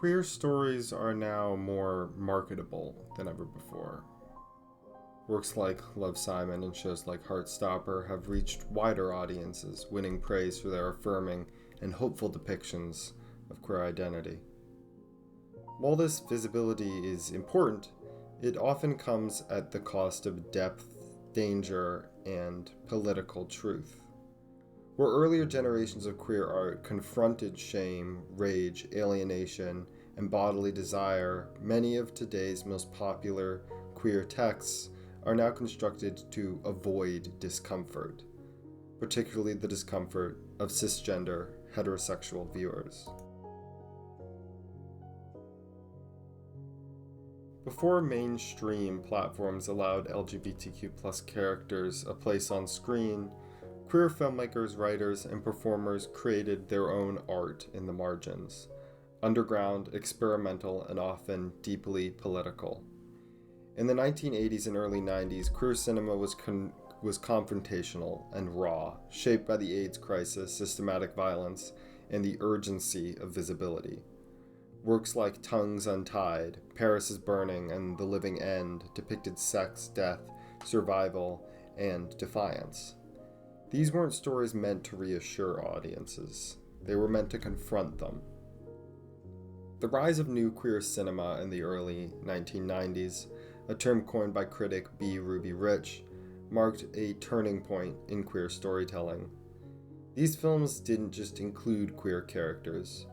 Queer stories are now more marketable than ever before. Works like Love, Simon and shows like Heartstopper have reached wider audiences, winning praise for their affirming and hopeful depictions of queer identity. While this visibility is important, it often comes at the cost of depth, danger, and political truth. Where earlier generations of queer art confronted shame, rage, alienation, and bodily desire, many of today's most popular queer texts are now constructed to avoid discomfort, particularly the discomfort of cisgender, heterosexual viewers. Before mainstream platforms allowed LGBTQ+ characters a place on screen, queer filmmakers, writers, and performers created their own art in the margins, underground, experimental, and often deeply political. In the 1980s and early 90s, queer cinema was confrontational and raw, shaped by the AIDS crisis, systematic violence, and the urgency of visibility. Works like Tongues Untied, Paris is Burning, and The Living End depicted sex, death, survival, and defiance. These weren't stories meant to reassure audiences. They were meant to confront them. The rise of new queer cinema in the early 1990s, a term coined by critic B. Ruby Rich, marked a turning point in queer storytelling. These films didn't just include queer characters.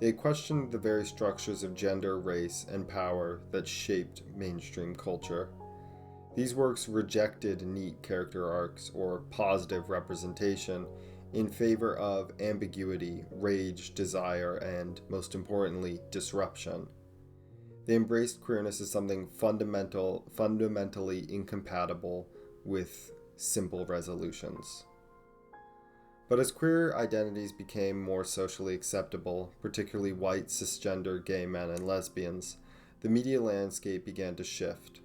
They questioned the very structures of gender, race, and power that shaped mainstream culture. These works rejected neat character arcs or positive representation in favor of ambiguity, rage, desire, and, most importantly, disruption. They embraced queerness as something fundamentally incompatible with simple resolutions. But as queer identities became more socially acceptable, particularly white, cisgender, gay men, and lesbians, the media landscape began to shift.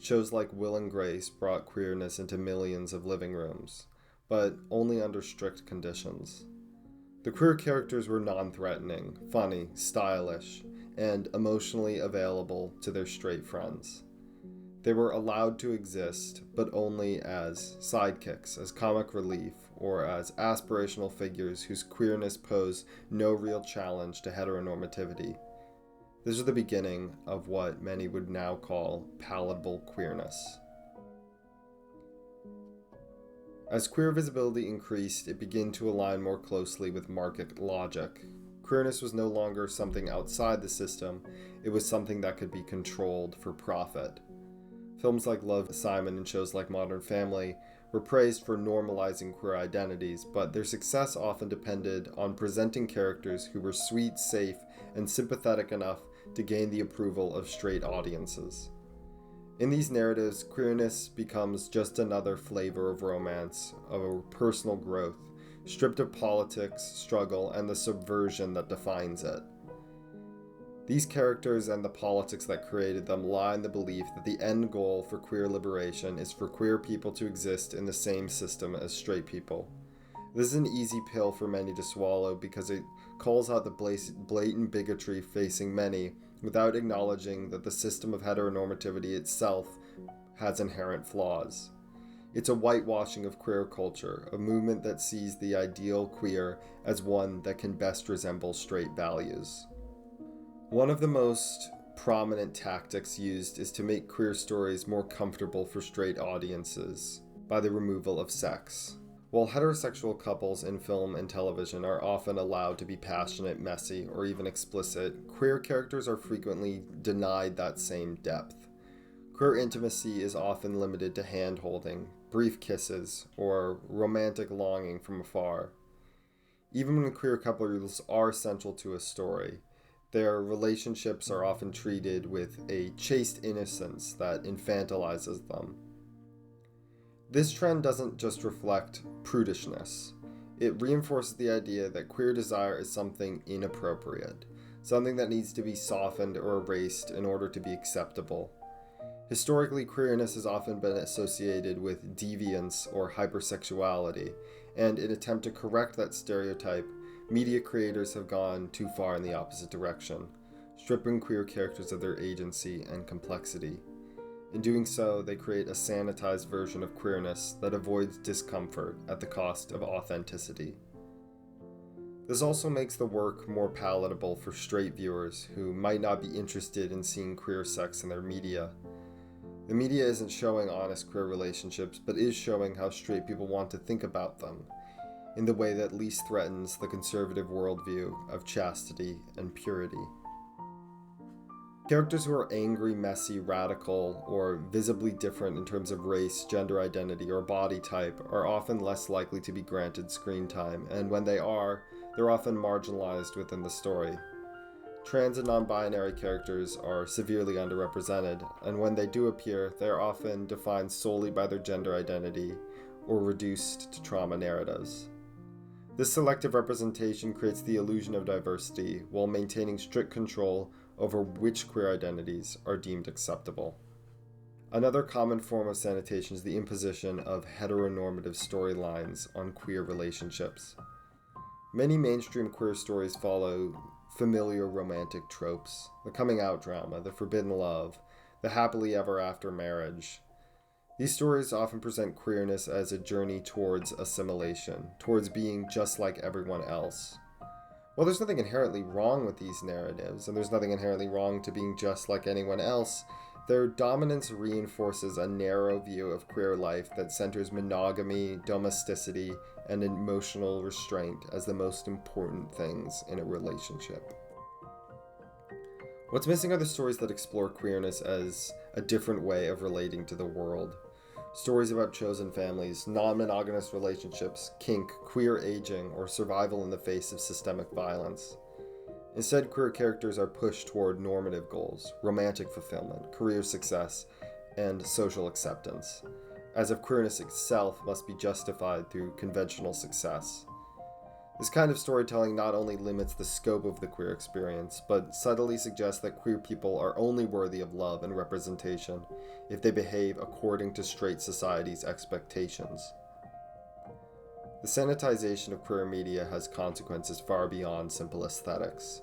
Shows like Will and Grace brought queerness into millions of living rooms, but only under strict conditions. The queer characters were non-threatening, funny, stylish, and emotionally available to their straight friends. They were allowed to exist, but only as sidekicks, as comic relief, or as aspirational figures whose queerness posed no real challenge to heteronormativity. This was the beginning of what many would now call palatable queerness. As queer visibility increased, it began to align more closely with market logic. Queerness was no longer something outside the system, it was something that could be controlled for profit. Films like Love, Simon and shows like Modern Family were praised for normalizing queer identities, but their success often depended on presenting characters who were sweet, safe, and sympathetic enough to gain the approval of straight audiences. In these narratives, queerness becomes just another flavor of romance, of personal growth, stripped of politics, struggle, and the subversion that defines it. These characters and the politics that created them lie in the belief that the end goal for queer liberation is for queer people to exist in the same system as straight people. This is an easy pill for many to swallow because it calls out the blatant bigotry facing many without acknowledging that the system of heteronormativity itself has inherent flaws. It's a whitewashing of queer culture, a movement that sees the ideal queer as one that can best resemble straight values. One of the most prominent tactics used is to make queer stories more comfortable for straight audiences by the removal of sex. While heterosexual couples in film and television are often allowed to be passionate, messy, or even explicit, queer characters are frequently denied that same depth. Queer intimacy is often limited to hand-holding, brief kisses, or romantic longing from afar. Even when queer couples are central to a story, their relationships are often treated with a chaste innocence that infantilizes them. This trend doesn't just reflect prudishness. It reinforces the idea that queer desire is something inappropriate, something that needs to be softened or erased in order to be acceptable. Historically, queerness has often been associated with deviance or hypersexuality, and in an attempt to correct that stereotype, media creators have gone too far in the opposite direction. stripping queer characters of their agency and complexity. In doing so, they create a sanitized version of queerness that avoids discomfort at the cost of authenticity. This also makes the work more palatable for straight viewers who might not be interested in seeing queer sex in their media. The media isn't showing honest queer relationships, but is showing how straight people want to think about them, in the way that least threatens the conservative worldview of chastity and purity. Characters who are angry, messy, radical, or visibly different in terms of race, gender identity, or body type are often less likely to be granted screen time, and when they are, they're often marginalized within the story. Trans and non-binary characters are severely underrepresented, and when they do appear, they are often defined solely by their gender identity or reduced to trauma narratives. This selective representation creates the illusion of diversity while maintaining strict control over which queer identities are deemed acceptable. Another common form of sanitation is the imposition of heteronormative storylines on queer relationships. Many mainstream queer stories follow familiar romantic tropes: the coming out drama, the forbidden love, the happily ever after marriage. These stories often present queerness as a journey towards assimilation, towards being just like everyone else. While there's nothing inherently wrong with these narratives, and there's nothing inherently wrong to being just like anyone else, their dominance reinforces a narrow view of queer life that centers monogamy, domesticity, and emotional restraint as the most important things in a relationship. What's missing are the stories that explore queerness as a different way of relating to the world. Stories about chosen families, non-monogamous relationships, kink, queer aging, or survival in the face of systemic violence. Instead, queer characters are pushed toward normative goals, romantic fulfillment, career success, and social acceptance, as if queerness itself must be justified through conventional success. This kind of storytelling not only limits the scope of the queer experience, but subtly suggests that queer people are only worthy of love and representation if they behave according to straight society's expectations. The sanitization of queer media has consequences far beyond simple aesthetics.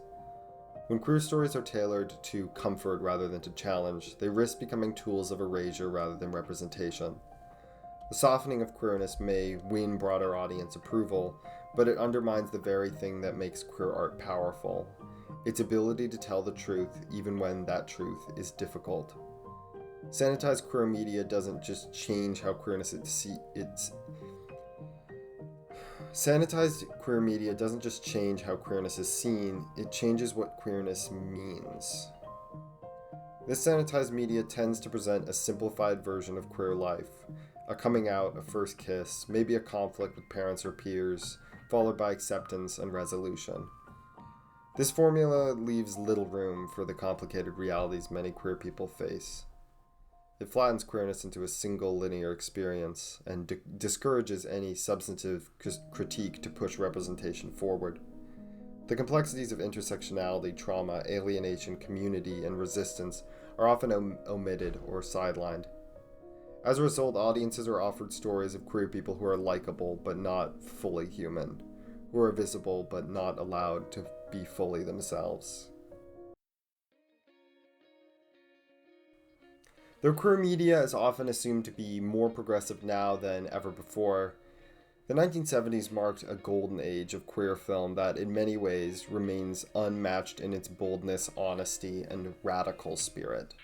When queer stories are tailored to comfort rather than to challenge, they risk becoming tools of erasure rather than representation. The softening of queerness may win broader audience approval, but it undermines the very thing that makes queer art powerful: its ability to tell the truth even when that truth is difficult. Sanitized queer media doesn't just change how queerness Sanitized queer media doesn't just change how queerness is seen, it changes what queerness means. This sanitized media tends to present a simplified version of queer life: a coming out, a first kiss, maybe a conflict with parents or peers, followed by acceptance and resolution. This formula leaves little room for the complicated realities many queer people face. It flattens queerness into a single linear experience and discourages any substantive critique to push representation forward. The complexities of intersectionality, trauma, alienation, community, and resistance are often omitted or sidelined. As a result, audiences are offered stories of queer people who are likable but not fully human, who are visible but not allowed to be fully themselves. Though queer media is often assumed to be more progressive now than ever before, the 1970s marked a golden age of queer film that in many ways remains unmatched in its boldness, honesty, and radical spirit.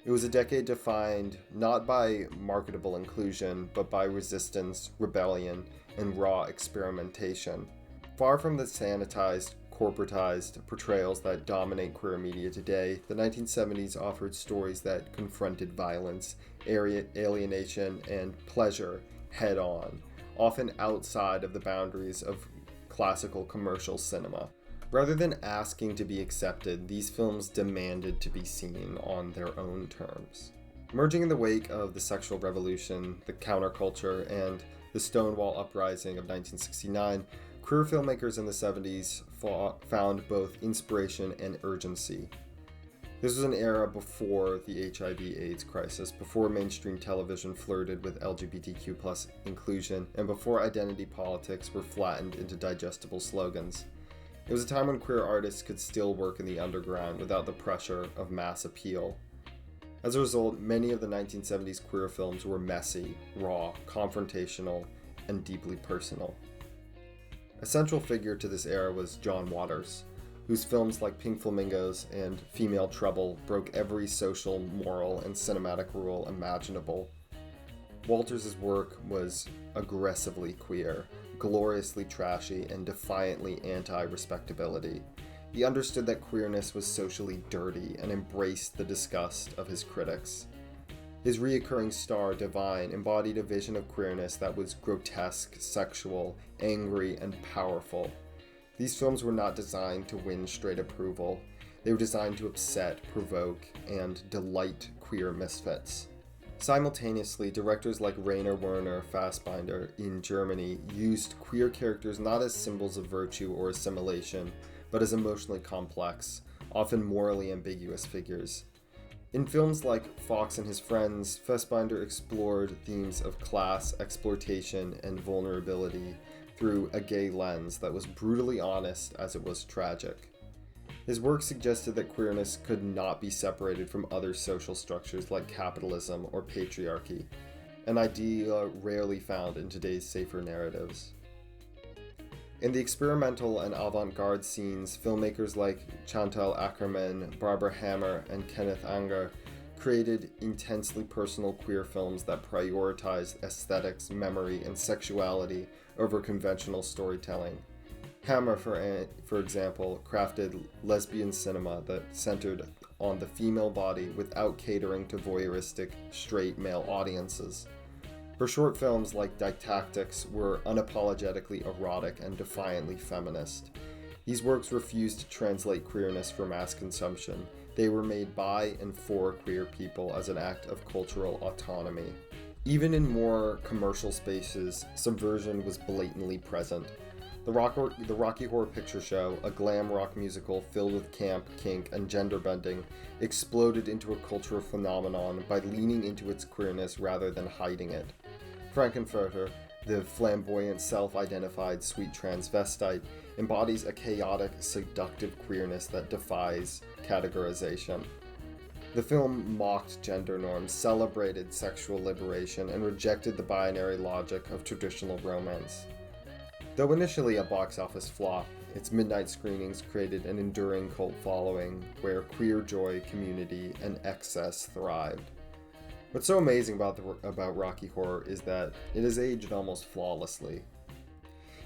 It was a decade defined not by marketable inclusion, but by resistance, rebellion, and raw experimentation. Far from the sanitized, corporatized portrayals that dominate queer media today, the 1970s offered stories that confronted violence, alienation, and pleasure head-on, often outside of the boundaries of classical commercial cinema. Rather than asking to be accepted, these films demanded to be seen on their own terms. Emerging in the wake of the sexual revolution, the counterculture, and the Stonewall Uprising of 1969, queer filmmakers in the 70s found both inspiration and urgency. This was an era before the HIV/AIDS crisis, before mainstream television flirted with LGBTQ+ inclusion, and before identity politics were flattened into digestible slogans. It was a time when queer artists could still work in the underground without the pressure of mass appeal. As a result, many of the 1970s queer films were messy, raw, confrontational, and deeply personal. A central figure to this era was John Waters, whose films like Pink Flamingos and Female Trouble broke every social, moral, and cinematic rule imaginable. Walters' work was aggressively queer, gloriously trashy, and defiantly anti-respectability. He understood that queerness was socially dirty and embraced the disgust of his critics. His reoccurring star, Divine, embodied a vision of queerness that was grotesque, sexual, angry, and powerful. These films were not designed to win straight approval. They were designed to upset, provoke, and delight queer misfits. Simultaneously, directors like Rainer Werner Fassbinder in Germany used queer characters not as symbols of virtue or assimilation, but as emotionally complex, often morally ambiguous figures. In films like Fox and His Friends, Fassbinder explored themes of class, exploitation, and vulnerability through a gay lens that was brutally honest as it was tragic. His work suggested that queerness could not be separated from other social structures like capitalism or patriarchy, an idea rarely found in today's safer narratives. In the experimental and avant-garde scenes, filmmakers like Chantal Akerman, Barbara Hammer, and Kenneth Anger created intensely personal queer films that prioritized aesthetics, memory, and sexuality over conventional storytelling. Hammer, for example, crafted lesbian cinema that centered on the female body without catering to voyeuristic straight male audiences. Her short films like Dyketactics were unapologetically erotic and defiantly feminist. These works refused to translate queerness for mass consumption. They were made by and for queer people as an act of cultural autonomy. Even in more commercial spaces, subversion was blatantly present. The Rocky Horror Picture Show, a glam rock musical filled with camp, kink, and gender bending, exploded into a cultural phenomenon by leaning into its queerness rather than hiding it. Frankenfurter, the flamboyant, self-identified sweet transvestite, embodies a chaotic, seductive queerness that defies categorization. The film mocked gender norms, celebrated sexual liberation, and rejected the binary logic of traditional romance. Though initially a box office flop, its midnight screenings created an enduring cult following where queer joy, community, and excess thrived. What's so amazing about Rocky Horror is that it has aged almost flawlessly.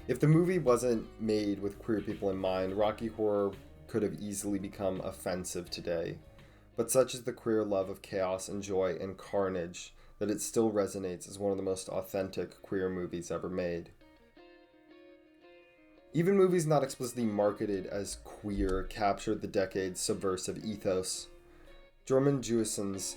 If the movie wasn't made with queer people in mind, Rocky Horror could have easily become offensive today. But such is the queer love of chaos and joy and carnage that it still resonates as one of the most authentic queer movies ever made. Even movies not explicitly marketed as queer captured the decade's subversive ethos. Jorman Jewison's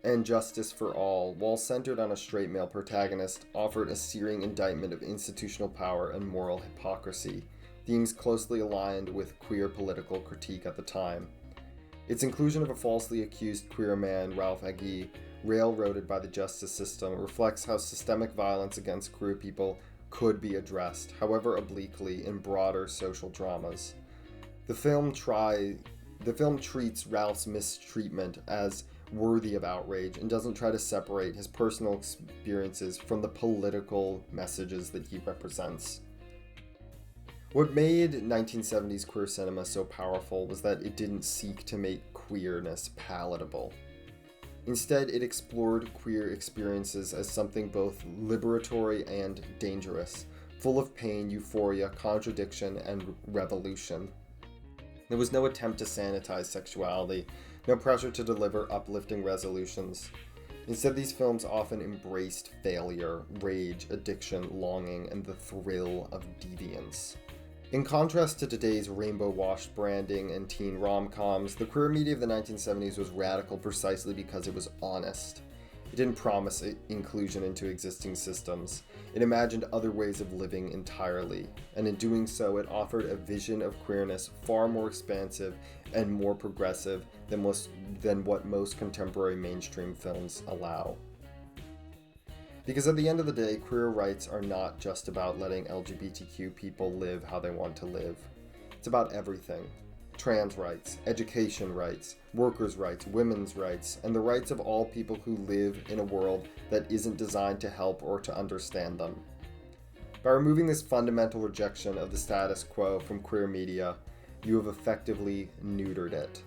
And Justice for All, while centered on a straight male protagonist, offered a searing indictment of institutional power and moral hypocrisy, themes closely aligned with queer political critique at the time. Its inclusion of a falsely accused queer man, Ralph Agee, railroaded by the justice system, reflects how systemic violence against queer people could be addressed, however obliquely, in broader social dramas. The film treats Ralph's mistreatment as worthy of outrage and doesn't try to separate his personal experiences from the political messages that he represents. What made 1970s queer cinema so powerful was that it didn't seek to make queerness palatable. Instead, it explored queer experiences as something both liberatory and dangerous, full of pain, euphoria, contradiction, and revolution. There was no attempt to sanitize sexuality, no pressure to deliver uplifting resolutions. Instead, these films often embraced failure, rage, addiction, longing, and the thrill of deviance. In contrast to today's rainbow-washed branding and teen rom-coms, the queer media of the 1970s was radical precisely because it was honest. It didn't promise inclusion into existing systems. It imagined other ways of living entirely, and in doing so, it offered a vision of queerness far more expansive and more progressive than what most contemporary mainstream films allow. Because at the end of the day, queer rights are not just about letting LGBTQ people live how they want to live. It's about everything. Trans rights, education rights, workers' rights, women's rights, and the rights of all people who live in a world that isn't designed to help or to understand them. By removing this fundamental rejection of the status quo from queer media, you have effectively neutered it.